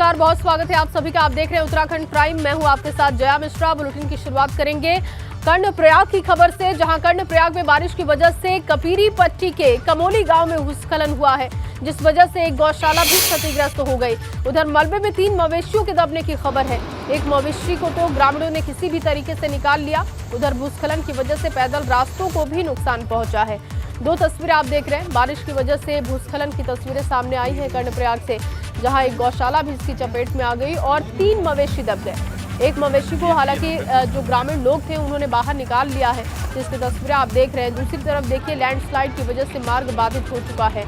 नमस्कार, बहुत स्वागत है आप सभी का। आप देख रहे हैं उत्तराखंड प्राइम। मैं हूं आपके साथ जया मिश्रा। बुलेटिन की शुरुआत करेंगे कर्णप्रयाग की खबर से, जहां कर्णप्रयाग में बारिश की वजह से कपीरी पट्टी के कमोली गांव में भूस्खलन हुआ है, जिस वजह से एक गौशाला भी क्षतिग्रस्त हो गई। उधर मलबे में 3 मवेशियों के दबने की खबर है। एक मवेशी को तो ग्रामीणों ने किसी भी तरीके से निकाल लिया। उधर भूस्खलन की वजह से पैदल रास्तों को भी नुकसान पहुंचा है। 2 तस्वीरें आप देख रहे हैं। बारिश की वजह से भूस्खलन की तस्वीरें सामने आई हैं कर्णप्रयाग से, जहां एक गौशाला भी इसकी चपेट में आ गई और 3 मवेशी दब गए। एक मवेशी को हालांकि जो ग्रामीण लोग थे उन्होंने बाहर निकाल लिया है, जिसकी तस्वीरें आप देख रहे हैं। दूसरी तरफ देखिए, लैंडस्लाइड की वजह से मार्ग बाधित हो चुका है।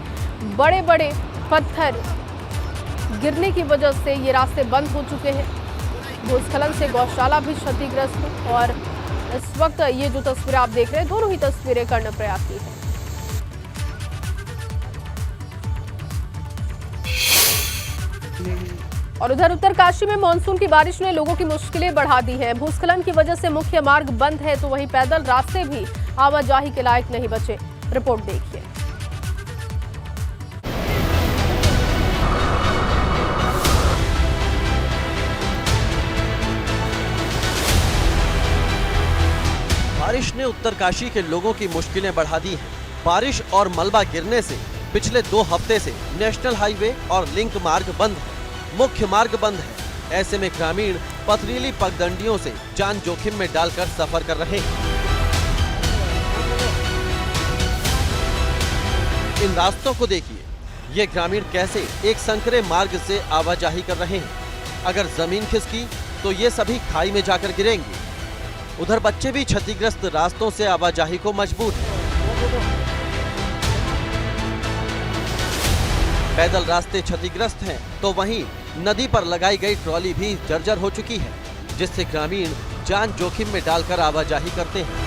बड़े बड़े पत्थर गिरने की वजह से ये रास्ते बंद हो चुके हैं। भूस्खलन से गौशाला भी क्षतिग्रस्त। और इस वक्त ये जो तस्वीरें आप देख रहे हैं, दोनों ही तस्वीरें कर्णप्रयाग की है। और उधर उत्तरकाशी में मानसून की बारिश ने लोगों की मुश्किलें बढ़ा दी हैं। भूस्खलन की वजह से मुख्य मार्ग बंद है, तो वहीं पैदल रास्ते भी आवाजाही के लायक नहीं बचे। रिपोर्ट देखिए। बारिश ने उत्तरकाशी के लोगों की मुश्किलें बढ़ा दी हैं। बारिश और मलबा गिरने से पिछले 2 हफ्ते से नेशनल हाईवे और लिंक मार्ग बंद है, मुख्य मार्ग बंद है। ऐसे में ग्रामीण पथरीली पगडंडियों से जान जोखिम में डालकर सफर कर रहे हैं। इन रास्तों को देखिए, ये ग्रामीण कैसे एक संकरे मार्ग से आवाजाही कर रहे हैं। अगर जमीन खिसकी तो ये सभी खाई में जाकर गिरेंगे। उधर बच्चे भी क्षतिग्रस्त रास्तों से आवाजाही को मजबूर हैं। पैदल रास्ते क्षतिग्रस्त हैं, तो वहीं नदी पर लगाई गई ट्रॉली भी जर्जर हो चुकी है, जिससे ग्रामीण जान जोखिम में डालकर आवाजाही करते हैं।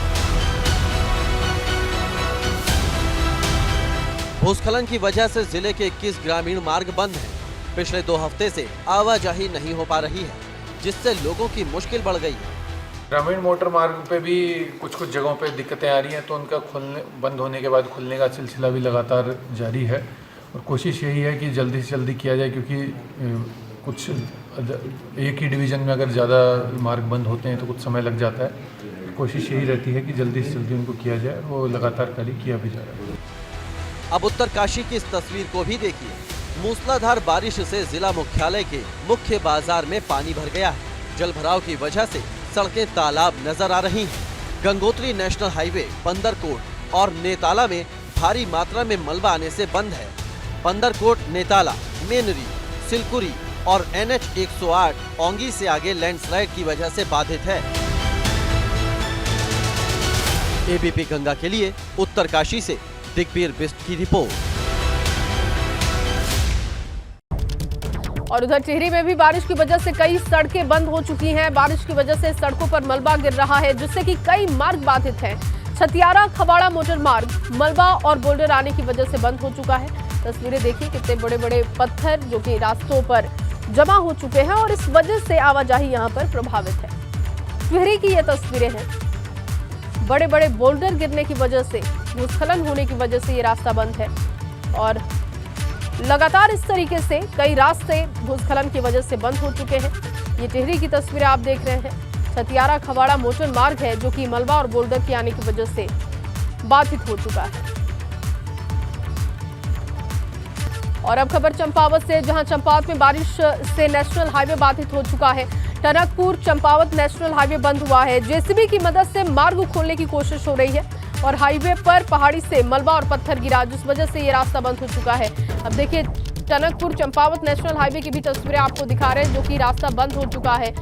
भूस्खलन की वजह से जिले के 21 ग्रामीण मार्ग बंद हैं। पिछले 2 हफ्ते से आवाजाही नहीं हो पा रही है, जिससे लोगों की मुश्किल बढ़ गई है। ग्रामीण मोटर मार्ग पे भी कुछ जगहों पे दिक्कतें आ रही हैं, तो उनका बंद होने के बाद खुलने का सिलसिला भी लगातार जारी है। और कोशिश यही है कि जल्दी से जल्दी किया जाए, क्योंकि कुछ एक ही डिवीज़न में अगर ज़्यादा मार्ग बंद होते हैं तो कुछ समय लग जाता है। कोशिश यही रहती है कि जल्दी से जल्दी उनको किया जाए, वो लगातार कार्य किया भी जा रहा है। अब उत्तरकाशी की इस तस्वीर को भी देखिए। मूसलाधार बारिश से जिला मुख्यालय के मुख्य बाजार में पानी भर गया है। जल भराव की वजह से सड़कें तालाब नजर आ रही हैं। गंगोत्री नेशनल हाईवे बंदरकोट और नेताला में भारी मात्रा में मलबा आने से बंद है। बंदरकोट, नेताला, मेनरी, सिलकुरी और NH 108 ओंगी से आगे लैंडस्लाइड की वजह से बाधित है। ABP गंगा के लिए उत्तरकाशी से दिग्वीर बिष्ट की रिपोर्ट। और उधर टिहरी में भी बारिश की वजह से कई सड़कें बंद हो चुकी हैं। बारिश की वजह से सड़कों पर मलबा गिर रहा है, जिससे कि कई मार्ग बाधित हैं। छतियारा खवाड़ा मोटर मार्ग मलबा और बोल्डर आने की वजह से बंद हो चुका है। तस्वीरें देखिए, कितने बड़े बड़े पत्थर जो कि रास्तों पर जमा हो चुके हैं और इस वजह से आवाजाही यहां पर प्रभावित है। टिहरी की ये तस्वीरें हैं। बड़े बड़े बोल्डर गिरने की वजह से, भूस्खलन होने की वजह से ये रास्ता बंद है। और लगातार इस तरीके से कई रास्ते भूस्खलन की वजह से बंद हो चुके हैं। ये टिहरी की तस्वीरें आप देख रहे हैं। छतियारा खवाड़ा मोटर मार्ग है, जो कि मलबा और बोल्डर के आने की वजह से बाधित हो चुका है। और अब खबर चंपावत से, जहां चंपावत में बारिश से नेशनल हाईवे बाधित हो चुका है। टनकपुर चंपावत नेशनल हाईवे बंद हुआ है। JCB की मदद से मार्ग खोलने की कोशिश हो रही है और हाईवे पर पहाड़ी से मलबा और पत्थर गिरा, जिस वजह से ये रास्ता बंद हो चुका है। अब देखिए, टनकपुर चंपावत नेशनल हाईवे की भी तस्वीरें आपको दिखा रहे हैं, जो कि रास्ता बंद हो चुका है।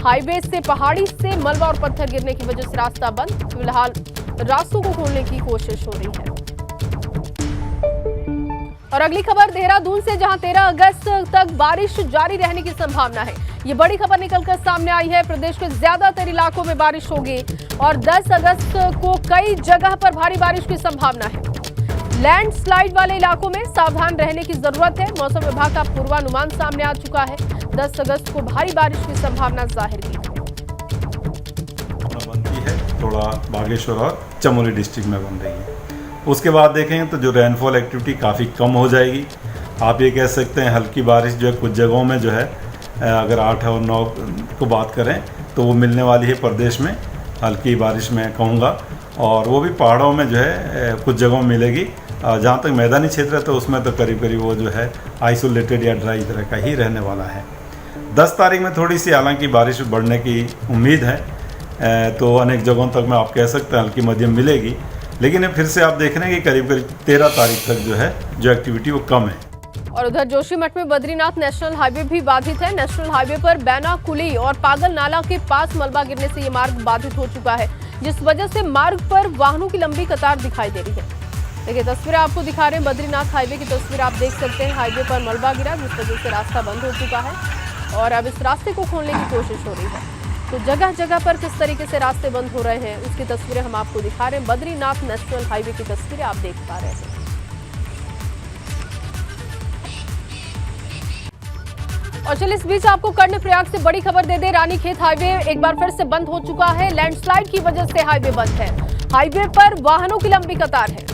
हाईवे से पहाड़ी से मलबा और पत्थर गिरने की वजह से रास्ता बंद। फिलहाल रास्तों को खोलने की कोशिश हो रही है। और अगली खबर देहरादून से, जहां 13 अगस्त तक बारिश जारी रहने की संभावना है। ये बड़ी खबर निकलकर सामने आई है। प्रदेश के ज्यादातर इलाकों में बारिश होगी और 10 अगस्त को कई जगह पर भारी बारिश की संभावना है। लैंडस्लाइड वाले इलाकों में सावधान रहने की जरूरत है। मौसम विभाग का पूर्वानुमान सामने आ चुका है। 10 अगस्त को भारी बारिश की संभावना जाहिर की बनती है। थोड़ा बागेश्वर और चमोली डिस्ट्रिक्ट में बन रही है। उसके बाद देखेंगे तो जो रेनफॉल एक्टिविटी काफ़ी कम हो जाएगी। आप ये कह सकते हैं हल्की बारिश जो है कुछ जगहों में जो है अगर 8 और 9 को बात करें तो वो मिलने वाली है प्रदेश में, हल्की बारिश में कहूँगा, और वो भी पहाड़ों में जो है कुछ जगहों में मिलेगी। जहाँ तक मैदानी क्षेत्र है तो उसमें तो करीब करीब वो जो है आइसोलेटेड या ड्राई तरह का ही रहने वाला है। 10 तारीख में थोड़ी सी हालांकि बारिश बढ़ने की उम्मीद है, तो अनेक जगहों तक मैं आप कह सकते हैं हल्की मध्यम मिलेगी, लेकिन फिर से आप देख रहे हैं कि करीब करीब 13 तारीख तक जो है जो एक्टिविटी वो कम है। और उधर जोशीमठ में बद्रीनाथ नेशनल हाईवे भी बाधित है। नेशनल हाईवे पर बैना कुली और पागल नाला के पास मलबा गिरने से ये मार्ग बाधित हो चुका है, जिस वजह से मार्ग पर वाहनों की लंबी कतार दिखाई दे रही है। देखिए तस्वीरें आपको दिखा रहे हैं, बद्रीनाथ हाईवे की तस्वीर आप देख सकते हैं। हाईवे पर मलबा गिरा जिस वजह से रास्ता बंद हो चुका है और अब इस रास्ते को खोलने की कोशिश हो रही है। तो जगह जगह पर किस तरीके से रास्ते बंद हो रहे हैं उसकी तस्वीरें हम आपको दिखा रहे हैं। बद्रीनाथ नेशनल हाईवे की तस्वीरें आप देख पा रहे हैं। और चलिए इस बीच आपको कर्णप्रयाग से बड़ी खबर दे दे। रानीखेत हाईवे एक बार फिर से बंद हो चुका है। लैंडस्लाइड की वजह से हाईवे बंद है। हाईवे पर वाहनों की लंबी कतार है।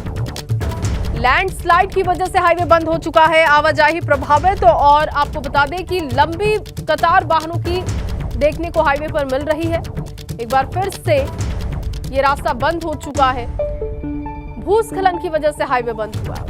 लैंडस्लाइड की वजह से हाईवे बंद हो चुका है, आवाजाही प्रभावित। और आपको बता दें कि लंबी कतार वाहनों की देखने को हाईवे पर मिल रही है। एक बार फिर से ये रास्ता बंद हो चुका है। भूस्खलन की वजह से हाईवे बंद हुआ।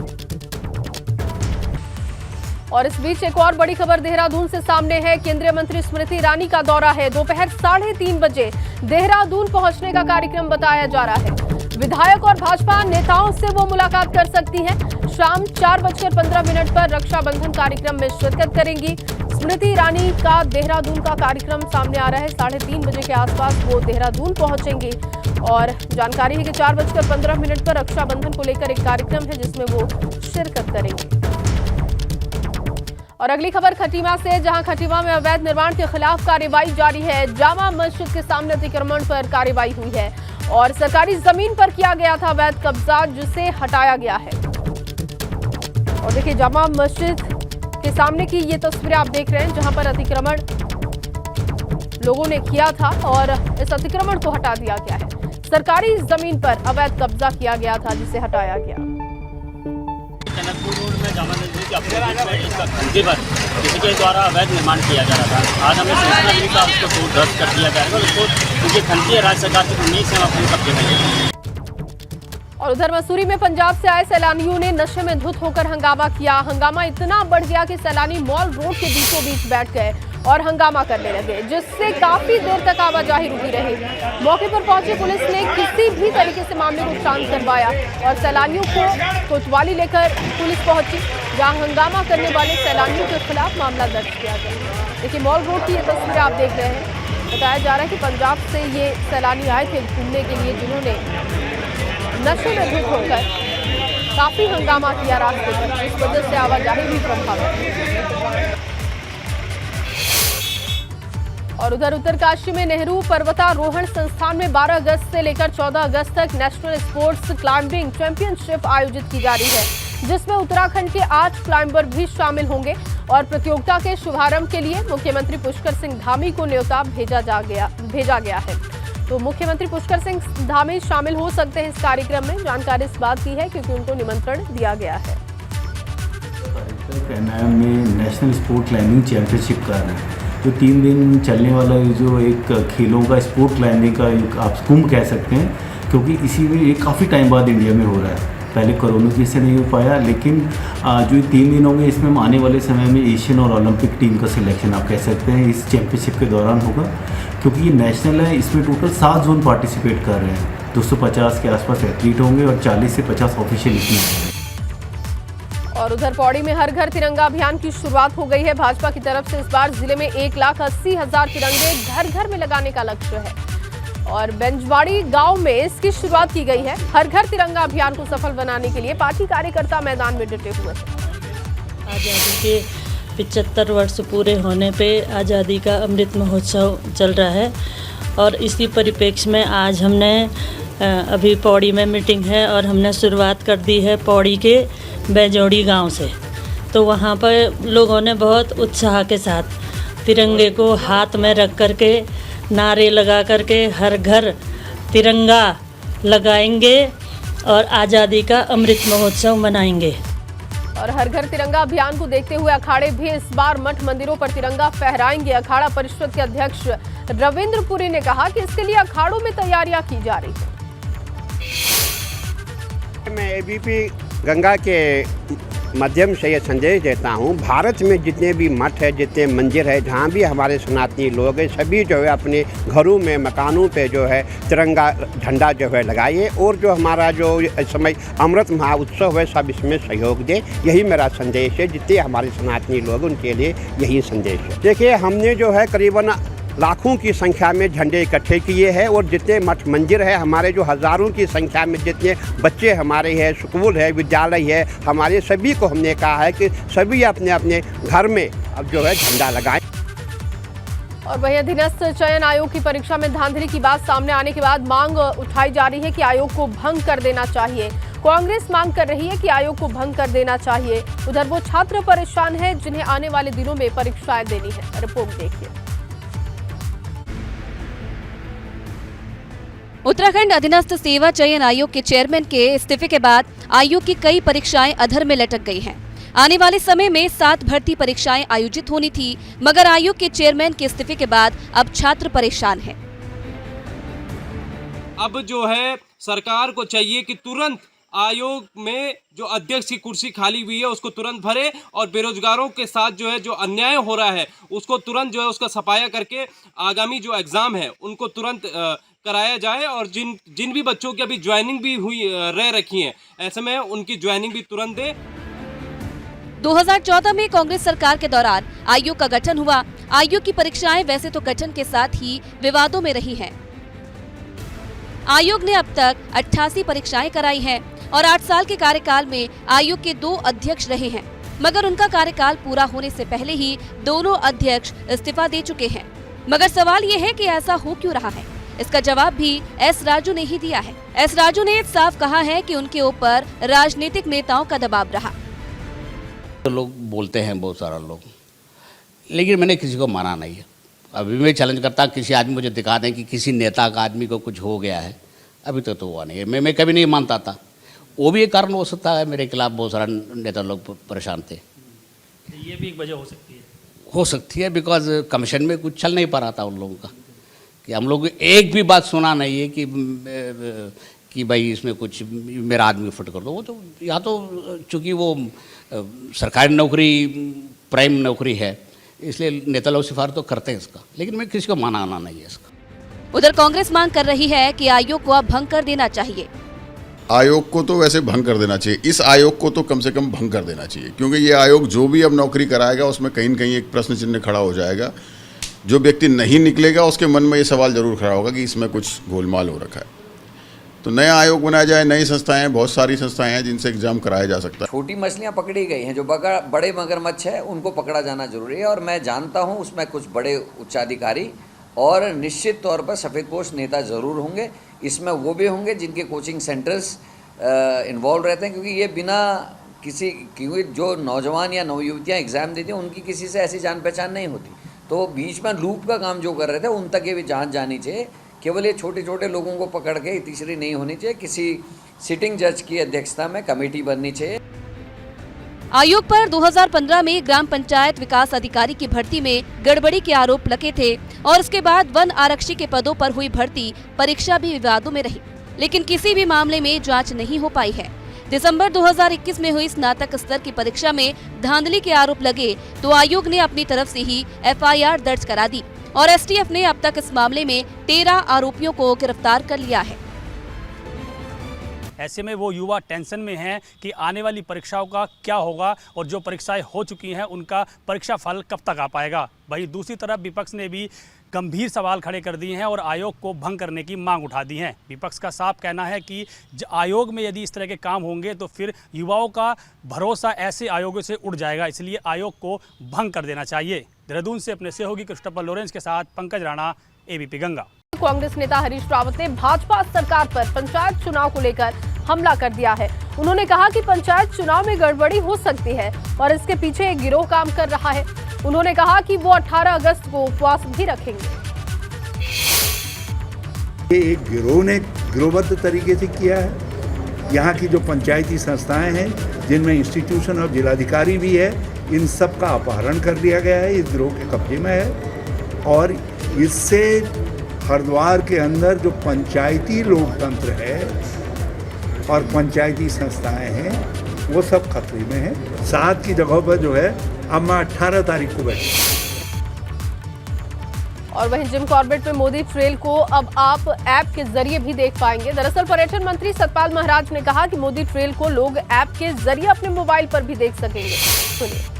और इस बीच एक और बड़ी खबर देहरादून से सामने है। केंद्रीय मंत्री स्मृति ईरानी का दौरा है। दोपहर 3:30 बजे देहरादून पहुंचने का कार्यक्रम बताया जा रहा है। विधायक और भाजपा नेताओं से वो मुलाकात कर सकती हैं। शाम 4:15 पर रक्षाबंधन कार्यक्रम में शिरकत करेंगी। स्मृति ईरानी का देहरादून का कार्यक्रम सामने आ रहा है। 3:30 बजे के आसपास वो देहरादून पहुंचेंगे और जानकारी है कि 4:15 पर रक्षाबंधन को लेकर एक कार्यक्रम है जिसमें वो शिरकत करेंगे। और अगली खबर खटीमा से, जहां खटीमा में अवैध निर्माण के खिलाफ कार्रवाई जारी है। जामा मस्जिद के सामने अतिक्रमण पर कार्रवाई हुई है और सरकारी जमीन पर किया गया था अवैध कब्जा, जिसे हटाया गया है। और देखिए जामा मस्जिद के सामने की ये तस्वीरें आप देख रहे हैं, जहां पर अतिक्रमण लोगों ने किया था और इस अतिक्रमण को हटा दिया गया है। सरकारी जमीन पर अवैध कब्जा किया गया था जिसे हटाया गया। जनकपुर रोड में जामा मस्जिद के अपोजिट में इसका खंडे पर किसी के द्वारा अवैध निर्माण किया जा रहा था। आज हमें सूचना मिली था, उसको कोर्ट ध्वस्त कर दिया जाएगा। उसको क्योंकि खंडे राज्य सरकार की उम्मीद से हम अपने कब्जे में लेंगे। और उधर मसूरी में पंजाब से आए सैलानियों ने नशे में धुत होकर हंगामा किया। हंगामा इतना बढ़ गया कि सैलानी मॉल रोड के बीचों बीच बैठ गए और हंगामा करने लगे, जिससे काफी देर तक आवाजाही रुकी रही। मौके पर पहुंची पुलिस ने किसी भी तरीके से मामले को शांत करवाया और सैलानियों को कोतवाली लेकर पुलिस पहुंची, जहां हंगामा करने वाले सैलानियों के खिलाफ मामला दर्ज किया गया। देखिए मॉल रोड की ये तस्वीरें आप देख रहे हैं। बताया जा रहा है कि पंजाब से ये सैलानी आए थे घूमने के लिए, जिन्होंने नशे में धुत होकर काफी हंगामा किया रास्ते पर, इस वजह से आवाजाही भी प्रभावित। और उधर उत्तरकाशी में नेहरू पर्वतारोहण संस्थान में 12 अगस्त से लेकर 14 अगस्त तक नेशनल स्पोर्ट्स क्लाइंबिंग चैंपियनशिप आयोजित की जा रही है, जिसमें उत्तराखंड के 8 क्लाइंबर भी शामिल होंगे। और प्रतियोगिता के शुभारंभ के लिए मुख्यमंत्री पुष्कर सिंह धामी को न्योता भेजा गया है। तो मुख्यमंत्री पुष्कर सिंह धामी शामिल हो सकते हैं इस कार्यक्रम में। जानकारी इस बात की है क्योंकि उनको निमंत्रण दिया गया है। एनआईएम में नेशनल स्पोर्ट क्लाइंबिंग चैंपियनशिप का है, जो 3 दिन चलने वाला जो एक खेलों का स्पोर्ट क्लाइंबिंग का आप कुंभ कह सकते हैं, क्योंकि इसी में ये काफ़ी टाइम बाद इंडिया में हो रहा है। पहले कोरोना की वजह से नहीं हो पाया, लेकिन जो 3 दिन होंगे इसमें हम आने वाले समय में एशियन और ओलंपिक टीम का सिलेक्शन आप कह सकते हैं इस चैंपियनशिप के दौरान होगा, क्योंकि ये नेशनल है। इसमें टोटल 7 जोन पार्टिसिपेट कर रहे हैं। 250 के आसपास एथलीट होंगे और 40 से 50 ऑफिशियल इसमें। और उधर पौड़ी में हर घर तिरंगा अभियान की शुरुआत हो गई है। भाजपा की तरफ से इस बार जिले में 1,80,000 तिरंगे घर घर में लगाने का लक्ष्य है और बेंजवाड़ी गांव में इसकी शुरुआत की गई है। हर घर तिरंगा अभियान को सफल बनाने के लिए पार्टी कार्यकर्ता मैदान में डटे हुए हैं। आज़ादी के 75 वर्ष पूरे होने पे आज़ादी का अमृत महोत्सव चल रहा है और इसी परिप्रेक्ष्य में आज हमने अभी पौड़ी में मीटिंग है और हमने शुरुआत कर दी है पौड़ी के बेंजोड़ी गांव से। तो वहाँ पर लोगों ने बहुत उत्साह के साथ तिरंगे को हाथ में रख कर के नारे लगा करके हर घर तिरंगा लगाएंगे और आज़ादी का अमृत महोत्सव मनाएंगे। और हर घर तिरंगा अभियान को देखते हुए अखाड़े भी इस बार मठ मंदिरों पर तिरंगा फहराएंगे। अखाड़ा परिषद के अध्यक्ष रविंद्र पुरी ने कहा कि इसके लिए अखाड़ों में तैयारियां की जा रही है। मैं एबीपी गंगा के माध्यम से ये संदेश देता हूँ, भारत में जितने भी मठ है, जितने मंदिर है, जहाँ भी हमारे सनातनी लोग हैं, सभी जो है अपने घरों में, मकानों पे जो है तिरंगा झंडा जो है लगाइए और जो हमारा जो इस समय अमृत महोत्सव है सब इसमें सहयोग दे। यही मेरा संदेश है, जितने हमारे सनातनी लोग उनके लिए यही संदेश है। देखिए, हमने जो है करीबन लाखों की संख्या में झंडे इकट्ठे किए हैं और जितने मठ मंदिर है, हमारे जो हज़ारों की संख्या में जितने बच्चे हमारे हैं, स्कूल है, विद्यालय है, हमारे सभी को हमने कहा है कि सभी अपने अपने घर में अब जो है झंडा लगाएं। और वहीं अधीनस्थ चयन आयोग की परीक्षा में धांधली की बात सामने आने के बाद मांग उठाई जा रही है कि आयोग को भंग कर देना चाहिए। कांग्रेस मांग कर रही है कि आयोग को भंग कर देना चाहिए। उधर वो छात्र परेशान है जिन्हें आने वाले दिनों में परीक्षाएं देनी है। रिपोर्ट देखिए। उत्तराखंड अधीनस्थ सेवा चयन आयोग के चेयरमैन के इस्तीफे के बाद आयोग की कई परीक्षाएं अधर में लटक गई हैं। आने वाले समय में 7 भर्ती परीक्षाएं आयोजित होनी थी, मगर आयोग के चेयरमैन के इस्तीफे के बाद अब छात्र परेशान हैं। अब जो है सरकार को चाहिए कि तुरंत आयोग में जो अध्यक्ष की कुर्सी खाली हुई है उसको तुरंत भरे और बेरोजगारों के साथ जो है जो अन्याय हो रहा है उसको तुरंत जो है उसका सफाया करके आगामी जो एग्जाम है उनको तुरंत कराया जाए और जिन भी बच्चों की अभी ज्वाइनिंग भी हुई रह रखी है, ऐसे में उनकी ज्वाइनिंग भी तुरंत दे। 2014 में कांग्रेस सरकार के दौरान आयोग का गठन हुआ। आयोग की परीक्षाएं वैसे तो गठन के साथ ही विवादों में रही हैं। आयोग ने अब तक 88 परीक्षाएं कराई हैं और 8 साल के कार्यकाल में आयोग के 2 अध्यक्ष रहे हैं, मगर उनका कार्यकाल पूरा होने से पहले ही दोनों अध्यक्ष इस्तीफा दे चुके हैं। मगर सवाल ये है कि ऐसा हो क्यों रहा है? इसका जवाब भी एस राजू ने ही दिया है। एस राजू ने साफ कहा है कि उनके ऊपर राजनीतिक नेताओं का दबाव रहा। तो लोग बोलते हैं बहुत सारा लोग, लेकिन मैंने किसी को माना नहीं है। अभी मैं चैलेंज करता, किसी आदमी मुझे दिखा दें कि किसी नेता का आदमी को कुछ हो गया है, अभी तक तो हुआ नहीं है। मैं कभी नहीं मानता था। वो भी एक कारण हो सकता है, मेरे खिलाफ बहुत सारा नेता लोग परेशान थे। ये भी एक वजह हो सकती है। हो सकती है, बिकॉज कमीशन में कुछ चल नहीं पा रहा था उन लोगों का, कि हम लोग एक भी बात सुना नहीं है कि भाई इसमें कुछ मेरा आदमी फिट कर दो। वो तो या तो चूँकि वो सरकारी नौकरी प्राइम नौकरी है, इसलिए नेता लोग सिफारिश तो करते हैं इसका, लेकिन मैं किसी को मानना नहीं है इसका। उधर कांग्रेस मांग कर रही है कि आयोग को अब भंग कर देना चाहिए। आयोग को तो वैसे भंग कर देना चाहिए, इस आयोग को तो कम से कम भंग कर देना चाहिए, क्योंकि ये आयोग जो भी अब नौकरी कराएगा उसमें कहीं न कहीं एक प्रश्न चिन्ह खड़ा हो जाएगा। जो व्यक्ति नहीं निकलेगा उसके मन में ये सवाल जरूर खड़ा होगा कि इसमें कुछ गोलमाल हो रखा है। तो नया आयोग बनाया जाए, नई संस्थाएं, बहुत सारी संस्थाएं हैं जिनसे एग्जाम कराया जा सकता है। छोटी मछलियां पकड़ी गई हैं, जो बड़े मगरमच्छ है उनको पकड़ा जाना जरूरी है। और मैं जानता हूं उसमें कुछ बड़े उच्चाधिकारी और निश्चित तौर पर सफ़ेदपोश नेता ज़रूर होंगे। इसमें वो भी होंगे जिनके कोचिंग सेंटर्स इन्वॉल्व रहते हैं, क्योंकि ये बिना क्योंकि जो नौजवान या नवयुवतियाँ एग्ज़ाम देती हैं उनकी किसी से ऐसी जान पहचान नहीं होती। तो बीच में लूप का काम जो कर रहे थे उन तक ये भी जांच जानी चाहिए। केवल ये छोटे छोटे लोगों को पकड़ के तीसरी नहीं होनी चाहिए। किसी सिटिंग जज की अध्यक्षता में कमेटी बननी चाहिए। आयोग पर 2015 में ग्राम पंचायत विकास अधिकारी की भर्ती में गड़बड़ी के आरोप लगे थे और उसके बाद वन आरक्षी के पदों पर हुई भर्ती परीक्षा भी विवादों में रही, लेकिन किसी भी मामले में जांच नहीं हो पाई है। दिसंबर 2021 में हुई स्नातक स्तर की परीक्षा में धांधली के आरोप लगे तो आयोग ने अपनी तरफ से ही FIR दर्ज करा दी और STF ने अब तक इस मामले में 13 आरोपियों को गिरफ्तार कर लिया है। ऐसे में वो युवा टेंशन में हैं कि आने वाली परीक्षाओं का क्या होगा और जो परीक्षाएं हो चुकी हैं उनका परीक्षा फल कब तक आ पाएगा। वहीं दूसरी तरफ विपक्ष ने भी गंभीर सवाल खड़े कर दिए हैं और आयोग को भंग करने की मांग उठा दी है। विपक्ष का साफ कहना है कि आयोग में यदि इस तरह के काम होंगे तो फिर युवाओं का भरोसा ऐसे आयोगों से उड़ जाएगा, इसलिए आयोग को भंग कर देना चाहिए। देहरादून से अपने सहयोगी क्रिस्टोफर लॉरेंस के साथ पंकज राणा, ABP गंगा। कांग्रेस नेता हरीश रावत ने भाजपा सरकार पर पंचायत चुनाव को लेकर हमला कर दिया है। उन्होंने कहा कि पंचायत चुनाव में गड़बड़ी हो सकती है और इसके पीछे एक गिरोह काम कर रहा है। उन्होंने कहा कि वो 18 अगस्त को उपवास भी रखेंगे। ये एक गिरोह ने गिरोहबद्ध तरीके से किया है। यहाँ की जो पंचायती संस्थाएं हैं जिनमें इंस्टीट्यूशन और जिलाधिकारी भी है, इन सब का अपहरण कर लिया गया है, इस गिरोह के कब्जे में है। और इससे हरिद्वार के अंदर जो पंचायती लोकतंत्र है और पंचायती संस्थाएं हैं वो सब खतरे में है। 7 की जगह पर जो है अब मैं 18 तारीख को बैठूंगा। और वहीं जिम कॉर्बेट में मोदी ट्रेल को अब आप ऐप के जरिए भी देख पाएंगे। दरअसल पर्यटन मंत्री सतपाल महाराज ने कहा कि मोदी ट्रेल को लोग ऐप के जरिए अपने मोबाइल पर भी देख सकेंगे। सुनिए।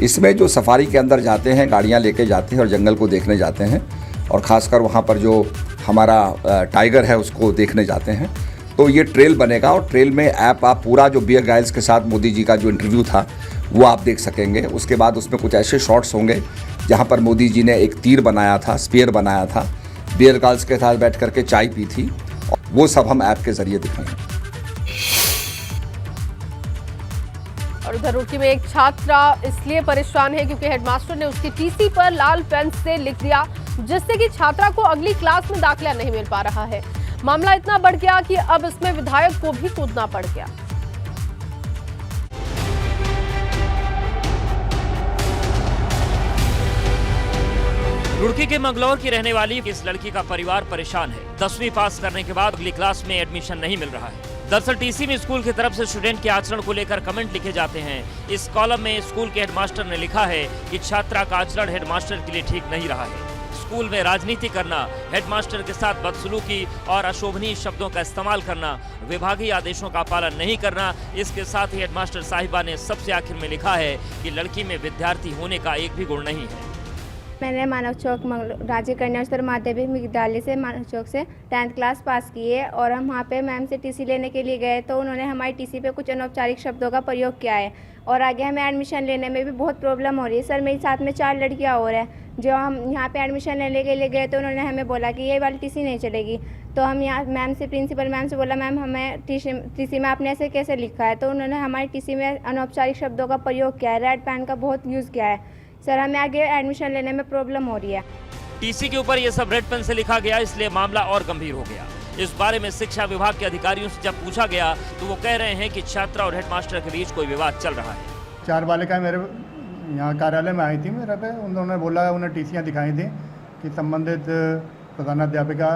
इसमें जो सफारी के अंदर जाते हैं, गाड़ियां लेके जाते हैं और जंगल को देखने जाते हैं, और ख़ासकर वहां पर जो हमारा टाइगर है उसको देखने जाते हैं, तो ये ट्रेल बनेगा। और ट्रेल में ऐप आप पूरा जो बियर गाइल्स के साथ मोदी जी का जो इंटरव्यू था वो आप देख सकेंगे। उसके बाद उसमें कुछ ऐसे शॉट्स होंगे जहां पर मोदी जी ने एक तीर बनाया था, स्पीयर बनाया था, बियर गाइल्स के साथ बैठ करके चाय पी थी, वो सब हम ऐप के जरिए दिखाएंगे। और उधर रुड़की में एक छात्रा इसलिए परेशान है क्योंकि हेडमास्टर ने उसकी टीसी पर लाल पेन से लिख दिया, जिससे कि छात्रा को अगली क्लास में दाखिला नहीं मिल पा रहा है। मामला इतना बढ़ गया कि अब इसमें विधायक को भी कूदना पड़ गया। रुड़की के मंगलौर की रहने वाली इस लड़की का परिवार परेशान है। 10वीं पास करने के बाद अगली क्लास में एडमिशन नहीं मिल रहा है। दरअसल टीसी में स्कूल की तरफ से स्टूडेंट के आचरण को लेकर कमेंट लिखे जाते हैं। इस कॉलम में स्कूल के हेडमास्टर ने लिखा है कि छात्रा का आचरण हेडमास्टर के लिए ठीक नहीं रहा है। स्कूल में राजनीति करना, हेडमास्टर के साथ बदसलूकी और अशोभनीय शब्दों का इस्तेमाल करना, विभागीय आदेशों का पालन नहीं करना, इसके साथ ही हेडमास्टर साहिबा ने सबसे आखिर में लिखा है कि लड़की में विद्यार्थी होने का एक भी गुण नहीं है। मैंने मानव चौक राज्य कन्या उच्चतर माध्यमिक विद्यालय से मानव चौक से 10th क्लास पास की है, और हम वहाँ पे मैम से टीसी लेने के लिए गए तो उन्होंने हमारी टीसी पे कुछ अनौपचारिक शब्दों का प्रयोग किया है, और आगे हमें एडमिशन लेने में भी बहुत प्रॉब्लम हो रही है। सर, मेरे साथ में 4 लड़कियाँ और हैं। जो हम यहाँ पे एडमिशन लेने के लिए गए तो उन्होंने हमें बोला कि ये वाली टीसी नहीं चलेगी। तो हम यहाँ मैम से, प्रिंसिपल मैम से बोला, मैम हमें टीसी में आपने ऐसे कैसे लिखा है? तो उन्होंने हमारी टीसी में अनौपचारिक शब्दों का प्रयोग किया है, रेड पेन का बहुत यूज़ किया है। सर, हमें आगे एडमिशन लेने में प्रॉब्लम हो रही है। टीसी के ऊपर ये सब रेड पेन से लिखा गया, इसलिए मामला और गंभीर हो गया। इस बारे में शिक्षा विभाग के अधिकारियों से जब पूछा गया तो वो कह रहे हैं कि छात्रा और हेडमास्टर के बीच कोई विवाद चल रहा है। 4 बालिकाएं मेरे यहाँ कार्यालय में आई थी मेरे पे, उन्होंने बोला, उन्हें टीसियाँ दिखाई थी कि संबंधित प्रधानाध्यापिका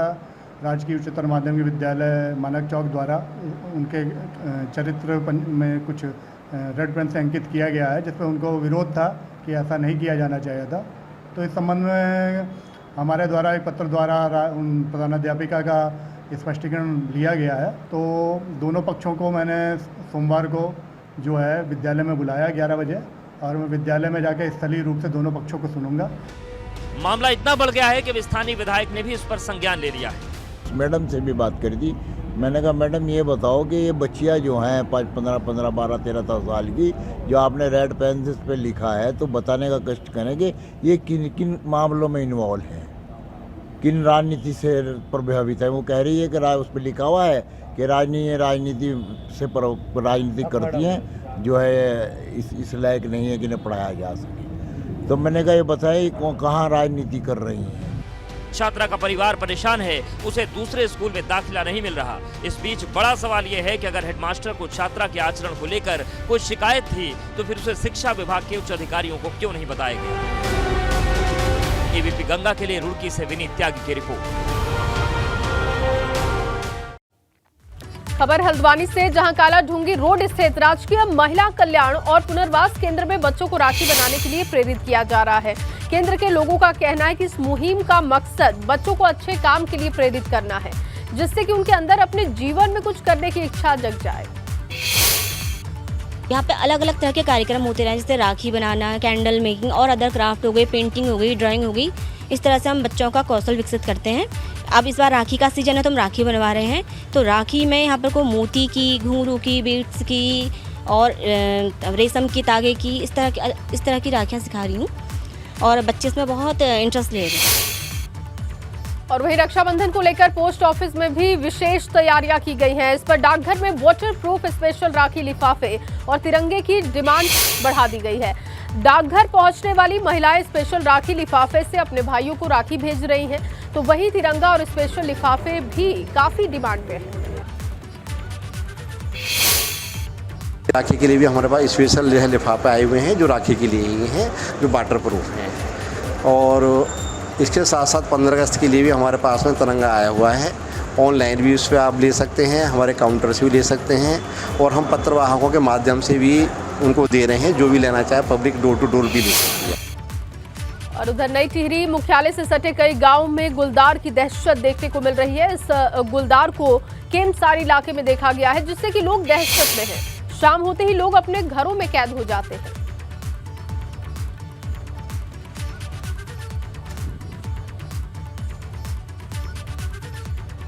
राजकीय उच्चतर माध्यमिक विद्यालय मानक चौक द्वारा उनके चरित्र में कुछ रेड पेन से अंकित किया गया है, जिस पर उनको विरोध था कि ऐसा नहीं किया जाना चाहिए था। तो इस संबंध में हमारे द्वारा एक पत्र द्वारा उन प्रधानाध्यापिका का स्पष्टीकरण लिया गया है। तो दोनों पक्षों को मैंने सोमवार को जो है विद्यालय में बुलाया 11 बजे, और मैं विद्यालय में जाकर स्थलीय रूप से दोनों पक्षों को सुनूंगा। मामला इतना बढ़ गया है कि स्थानीय विधायक ने भी इस पर संज्ञान ले लिया है। मैडम से भी बात करी थी, मैंने कहा मैडम ये बताओ कि ये बच्चियाँ जो हैं 5, 15, 12, 13 साल की, जो आपने रेड पेन से पे लिखा है, तो बताने का कष्ट करेंगे ये किन किन मामलों में इन्वॉल्व है, किन राजनीति से प्रभावित है। वो कह रही है कि उस पर लिखा हुआ है कि राजनीति से राजनीति करती हैं, जो है इस लायक नहीं है कि इन्हें पढ़ाया जा सके। तो मैंने कहा ये बताइए कहाँ राजनीति कर रही हैं। छात्रा का परिवार परेशान है, उसे दूसरे स्कूल में दाखिला नहीं मिल रहा। इस बीच बड़ा सवाल यह है कि अगर हेडमास्टर को छात्रा के आचरण को लेकर कोई शिकायत थी तो फिर उसे शिक्षा विभाग के उच्च अधिकारियों को क्यों नहीं बताया गया। एबीपी गंगा के लिए रुड़की से विनीत त्यागी की रिपोर्ट। खबर हल्द्वानी से, जहां काला ढूंगी रोड स्थित राजकीय महिला कल्याण और पुनर्वास केंद्र में बच्चों को राखी बनाने के लिए प्रेरित किया जा रहा है। केंद्र के लोगों का कहना है कि इस मुहिम का मकसद बच्चों को अच्छे काम के लिए प्रेरित करना है, जिससे कि उनके अंदर अपने जीवन में कुछ करने की इच्छा जग जाए। यहाँ पे अलग अलग तरह के कार्यक्रम होते रहे, जैसे राखी बनाना, कैंडल मेकिंग और अदर क्राफ्ट हो गई, पेंटिंग हो गई, ड्राइंग हो गई। इस तरह से हम बच्चों का कौशल विकसित करते हैं। अब इस बार राखी का सीजन है तो हम राखी बनवा रहे हैं। तो राखी में यहाँ पर को मोती की, घुंघरू की, बीड्स की और रेशम की तागे की, इस तरह की राखियाँ सिखा रही हूँ, और बच्चे इसमें बहुत इंटरेस्ट ले रहे हैं। और वहीं रक्षाबंधन को लेकर पोस्ट ऑफिस में भी विशेष तैयारियां की गई हैं। इस पर डाकघर में वाटर प्रूफ स्पेशल राखी लिफाफे और तिरंगे की डिमांड बढ़ा दी गई है। डाकघर पहुंचने वाली महिलाएं स्पेशल राखी लिफाफे से अपने भाइयों को राखी भेज रही हैं, तो वहीं तिरंगा और स्पेशल लिफाफे भी काफी डिमांड में हैं। राखी के लिए भी हमारे पास स्पेशल जो है लिफाफे आए हुए हैं, जो राखी के लिए ही हैं, जो वाटर प्रूफ हैं। और इसके साथ साथ 15 अगस्त के लिए भी हमारे पास में तिरंगा आया हुआ है। ऑनलाइन भी उस पर आप ले सकते हैं, हमारे काउंटर से भी ले सकते हैं, और हम पत्रवाहकों के माध्यम से भी उनको दे रहे हैं। जो भी लेना चाहे पब्लिक डोर टू डोर भी ले सकती है। और उधर नई टिहरी मुख्यालय से सटे कई गांव में गुलदार की दहशत देखने को मिल रही है। इस गुलदार को केमसारी इलाके में देखा गया है, जिससे कि लोग दहशत में हैं। शाम होते ही लोग अपने घरों में कैद हो जाते हैं।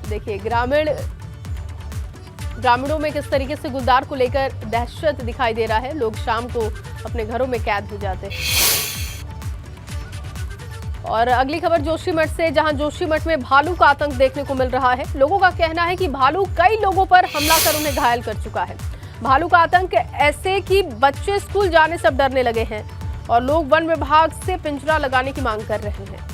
देखिए ग्रामीणों में किस तरीके से गुलदार को लेकर दहशत दिखाई दे रहा है। लोग शाम को अपने घरों में कैद हो जाते हैं। और अगली खबर जोशीमठ से, जहां जोशीमठ में भालू का आतंक देखने को मिल रहा है। लोगों का कहना है कि भालू कई लोगों पर हमला कर उन्हें घायल कर चुका है। भालू का आतंक ऐसे कि बच्चे स्कूल जाने से अब डरने लगे हैं और लोग वन विभाग से पिंजरा लगाने की मांग कर रहे हैं।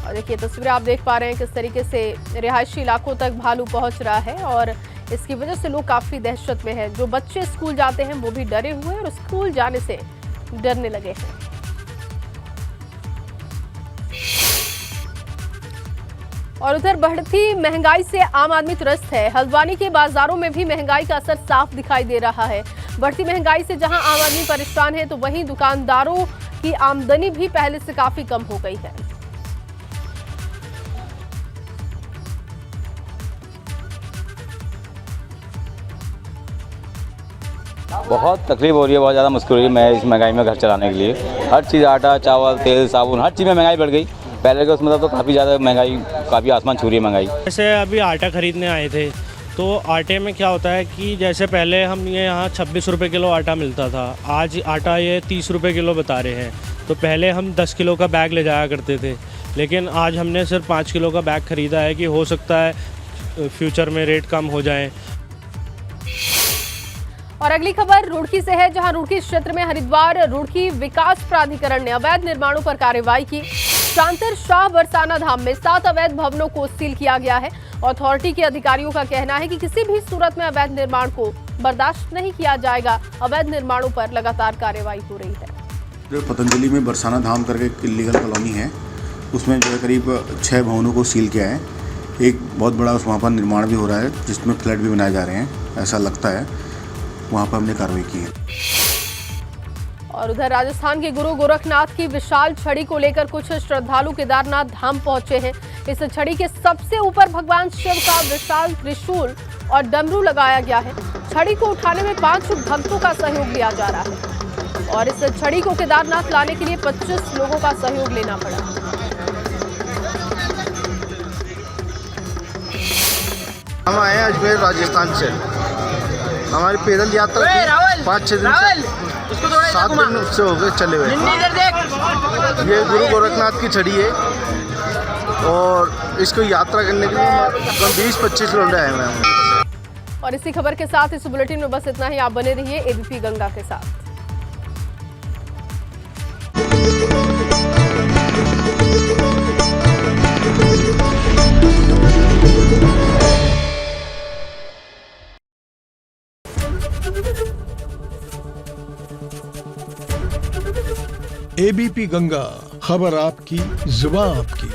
और देखिए तस्वीरें आप देख पा रहे हैं किस तरीके से रिहायशी इलाकों तक भालू पहुंच रहा है और इसकी वजह से लोग काफी दहशत में हैं। जो बच्चे स्कूल जाते हैं वो भी डरे हुए हैं और स्कूल जाने से डरने लगे हैं। और उधर बढ़ती महंगाई से आम आदमी त्रस्त है। हल्द्वानी के बाजारों में भी महंगाई का असर साफ दिखाई दे रहा है। बढ़ती महंगाई से जहां आम आदमी परेशान है, तो वहीं दुकानदारों की आमदनी भी पहले से काफी कम हो गई है। बहुत तकलीफ हो रही है, बहुत ज़्यादा मुश्किल हो रही है मैं इस महंगाई में घर चलाने के लिए। हर चीज़ आटा चावल तेल साबुन हर चीज़ में महंगाई बढ़ गई। पहले के उसमें तो काफ़ी ज़्यादा महंगाई, काफ़ी आसमान छू रही है महंगाई। जैसे अभी आटा खरीदने आए थे तो आटे में क्या होता है कि जैसे पहले हम ये यहाँ 26 रुपये किलो आटा मिलता था, आज आटा ये 30 रुपये किलो बता रहे हैं। तो पहले हम 10 किलो का बैग ले जाया करते थे, लेकिन आज हमने सिर्फ 5 किलो का बैग ख़रीदा है कि हो सकता है फ्यूचर में रेट कम हो जाए। और अगली खबर रुड़की से है, जहां रुड़की क्षेत्र में हरिद्वार रुड़की विकास प्राधिकरण ने अवैध निर्माणों पर कार्रवाई की। शांतर शाह बरसाना धाम में 7 अवैध भवनों को सील किया गया है। अथॉरिटी के अधिकारियों का कहना है कि किसी भी सूरत में अवैध निर्माण को बर्दाश्त नहीं किया जाएगा। अवैध निर्माणों पर लगातार कार्रवाई हो रही है। जो पतंजलि में बरसाना धाम करके एक इलीगल कॉलोनी है, उसमें जो है करीब 6 भवनों को सील किया है। एक बहुत बड़ा वहाँ पर निर्माण भी हो रहा है, जिसमें फ्लैट भी बनाए जा रहे हैं, ऐसा लगता है। वहाँ पर हमने कार्रवाई की है। और उधर राजस्थान के गुरु गोरखनाथ की विशाल छड़ी को लेकर कुछ श्रद्धालु केदारनाथ धाम पहुंचे हैं। इस छड़ी के सबसे ऊपर भगवान शिव का विशाल त्रिशूल और डमरू लगाया गया है। छड़ी को उठाने में 5 भक्तों का सहयोग लिया जा रहा है और इस छड़ी को केदारनाथ लाने के लिए 25 लोगों का सहयोग लेना पड़ा। हम आए हैं अजमेर राजस्थान से। हमारी पैदल यात्रा 5-6 दिन से 7 दिन से हो गए चले हुए। ये गुरु गोरखनाथ की छड़ी है और इसको यात्रा करने के लिए 20-25 लोग आए हुए हैं। और इसी खबर के साथ इस बुलेटिन में बस इतना ही। आप बने रहिए एबीपी गंगा के साथ। एबीपी गंगा, खबर आपकी, जुबान आपकी।